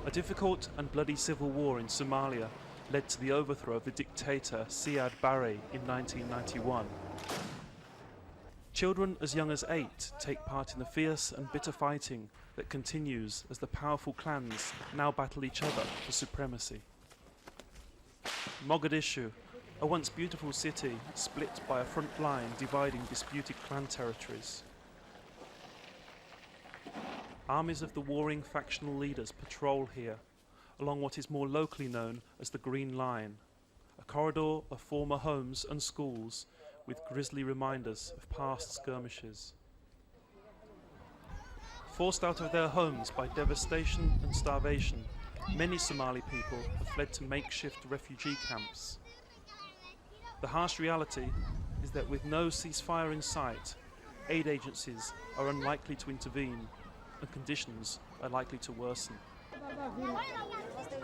A difficult and bloody civil war in Somalia led to the overthrow of the dictator Siad Barre in 1991. Children as young as 8 take part in the fierce and bitter fighting that continues as the powerful clans now battle each other for supremacy. Mogadishu, a once beautiful city split by a front line dividing disputed clan territories. Armies of the warring factional leaders patrol here, along what is more locally known as the Green Line, a corridor of former homes and schools with grisly reminders of past skirmishes. Forced out of their homes by devastation and starvation, many Somali people have fled to makeshift refugee camps. The harsh reality is that with no ceasefire in sight, aid agencies are unlikely to intervene and conditions are likely to worsen.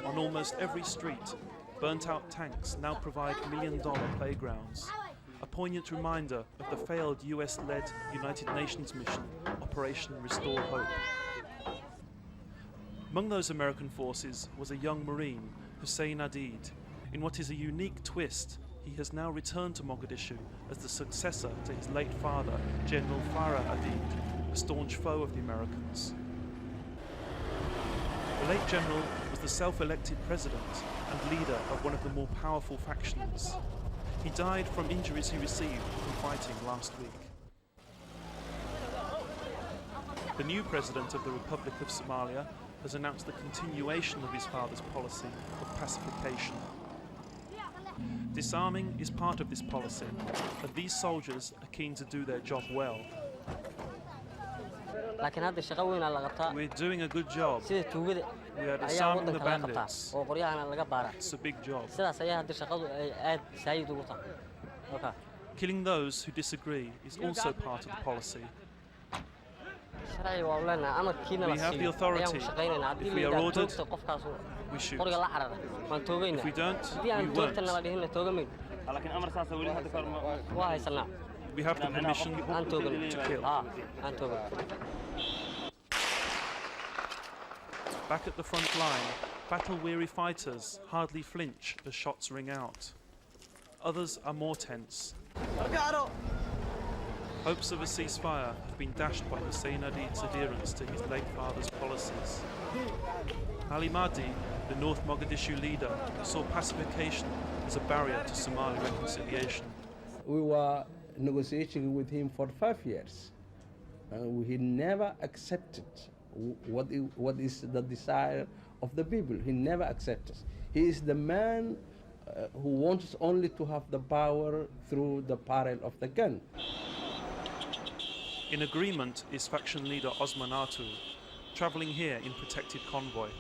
On almost every street, burnt-out tanks now provide million-dollar playgrounds, a poignant reminder of the failed US-led United Nations mission, Operation Restore Hope. Among those American forces was a young Marine, Hussein Adid. In what is a unique twist, he has now returned to Mogadishu as the successor to his late father, General Farah Adid, a staunch foe of the Americans. The late general was the self-elected president and leader of one of the more powerful factions. He died from injuries he received from fighting last week. The new president of the Republic of Somalia has announced the continuation of his father's policy of pacification. Disarming is part of this policy, and these soldiers are keen to do their job well. We're doing a good job. We are disarming the bandits. It's a big job. Killing those who disagree is also part of the policy. We have the authority. If we are ordered, we shoot. If we don't, we won't. We have the permission to kill. Back at the front line, battle-weary fighters hardly flinch as shots ring out. Others are more tense. Hopes of a ceasefire have been dashed by Hussein Adid's adherence to his late father's policies. Ali Mahdi, the North Mogadishu leader, saw pacification as a barrier to Somali reconciliation. We were negotiating with him for 5 years, and he never accepted what is the desire of the people. He never accepted. He is the man who wants only to have the power through the barrel of the gun. In agreement is faction leader Osman Artu, travelling here in protected convoy.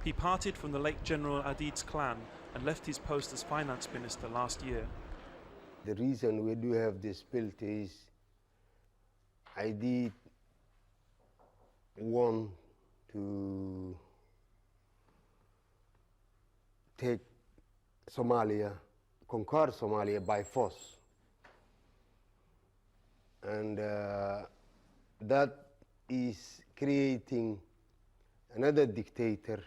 He parted from the late General Adid's clan and left his post as finance minister last year. The reason we do have this built is I did want to take Somalia, conquer Somalia by force. And that is creating another dictator.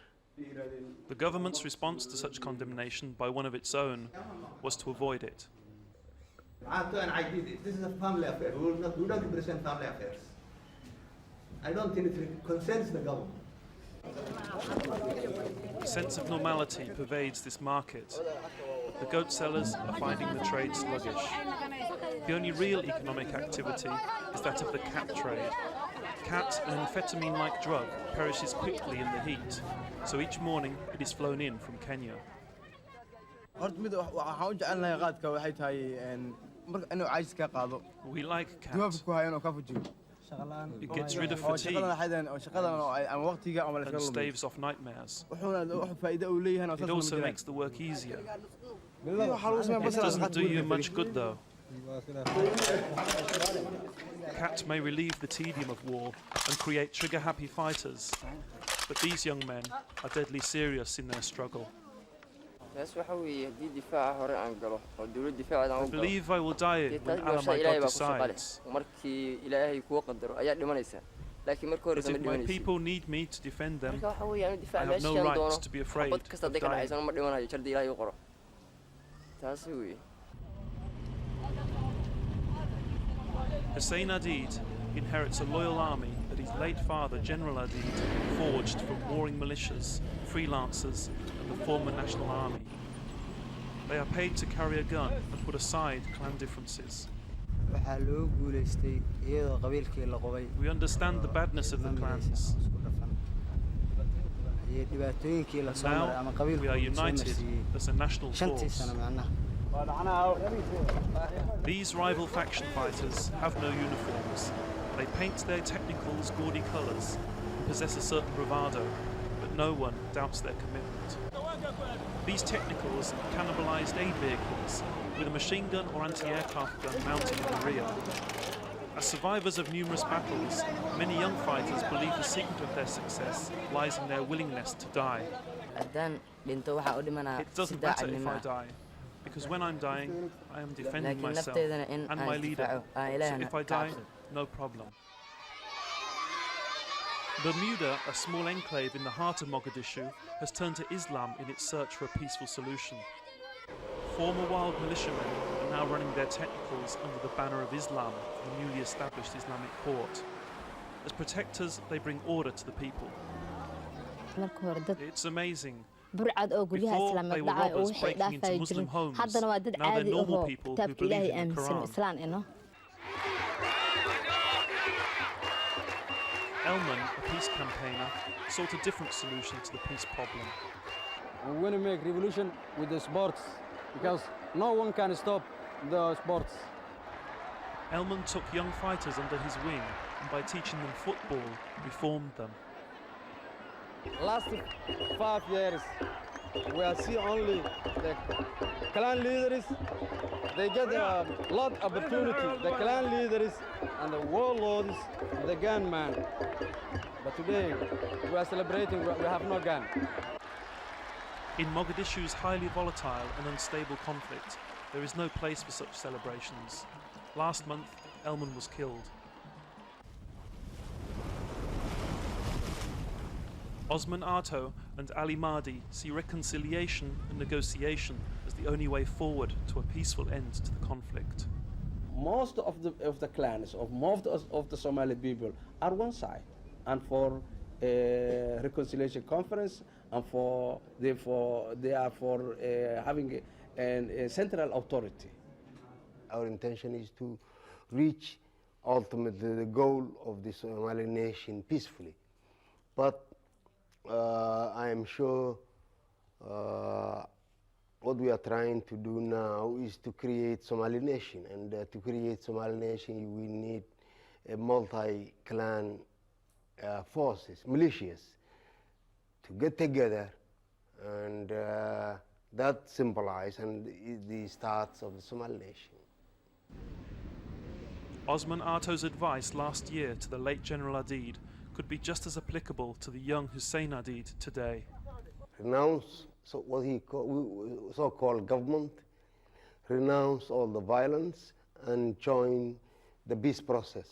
The government's response to such condemnation by one of its own was to avoid it. I did it. This is a family affair. We don't represent family affairs. I don't think it concerns the government. A sense of normality pervades this market. The goat sellers are finding the trade sluggish. The only real economic activity is that of the cat trade. Cat, an amphetamine-like drug, perishes quickly in the heat, so each morning it is flown in from Kenya. We like cat. It gets rid of fatigue and staves off nightmares. It also makes the work easier. It doesn't do you much good though. Cat may relieve the tedium of war and create trigger-happy fighters, but these young men are deadly serious in their struggle. I believe I will die when Allah my God decides. laakiin marka hore But sama if my dhimanaysid people need me to defend them, marka waxa weeyaan I difaac have no meeshaan right doono to be afraid xabad kasta of hadday ka dying. dhacaysana ma dhimanayo jardi ilaahay u qoro taasi weeye Hussein Adid inherits a loyal army that his late father, General Adid, forged from warring militias, freelancers, and the former National Army. They are paid to carry a gun and put aside clan differences. waxaa loo guulaystay iyadoo qabiilkii la qubay We understand the badness of the clans. isku dhafan iyo dhibaatooyinkii la soo maray ama Now we qabiilku are uu soo united marsiiyey as a national shantii force. sano macnaha These rival faction fighters have no uniforms. They paint their technicals gaudy colours and possess a certain bravado, but no one doubts their commitment. These technicals are cannibalised aid vehicles with a machine gun or anti-aircraft gun mounted in the rear. As survivors of numerous battles, many young fighters believe the secret of their success lies in their willingness to die. haddaan dhinto waxaa u dhimanaa It doesn't si matter if daacadnimo I die, because when I'm dying, I am defending laakiin myself nafteedana in and aan my leader. isdifaaco aan So ilaahana if I ka die, cabsado no problem. Bermuda, a small enclave in the heart of Mogadishu, has turned to Islam in its search for a peaceful solution. Former wild militiamen are now running their technicals under the banner of Islam for the newly established Islamic court. As protectors, they bring order to the people. marka hore dad It's amazing. burcad oo guryaha Before, islaamad they were dhacay oo robbers waxay breaking into dhaafay Muslim jirin homes. haddana waa dad Now they're caadi normal ahoo people who kitaabka believe ilaahay in the aaminsan Quran. islaan ino Elman, a peace campaigner, sought a different solution to the peace problem. We want to make revolution with the sports because no one can stop the sports. Elman took young fighters under his wing and by teaching them football, reformed them. Last 5 years, we are see only the clan leaders. They get a lot of opportunity. The clan leaders and the warlords, the gunman. But today, we are celebrating. We have no gun. In Mogadishu's highly volatile and unstable conflict, there is no place for such celebrations. Last month, Elman was killed. Osman Arto and Ali Mahdi see reconciliation and negotiation as the only way forward to a peaceful end to the conflict. Most of the clans of most of the Somali people are one side, and for reconciliation conference, and they are for having a central authority. Our intention is to reach ultimately the goal of the Somali nation peacefully. But I am sure what we are trying to do now is to create Somali nation, and to create Somali nation we need a multi-clan forces, militias, to get together, and that symbolizes and is the start of the Somali nation. Osman Arto's advice last year to the late General Adid could be just as applicable to the young Hussein Adid today. Renounce what he so-called government, renounce all the violence, and join the peace process.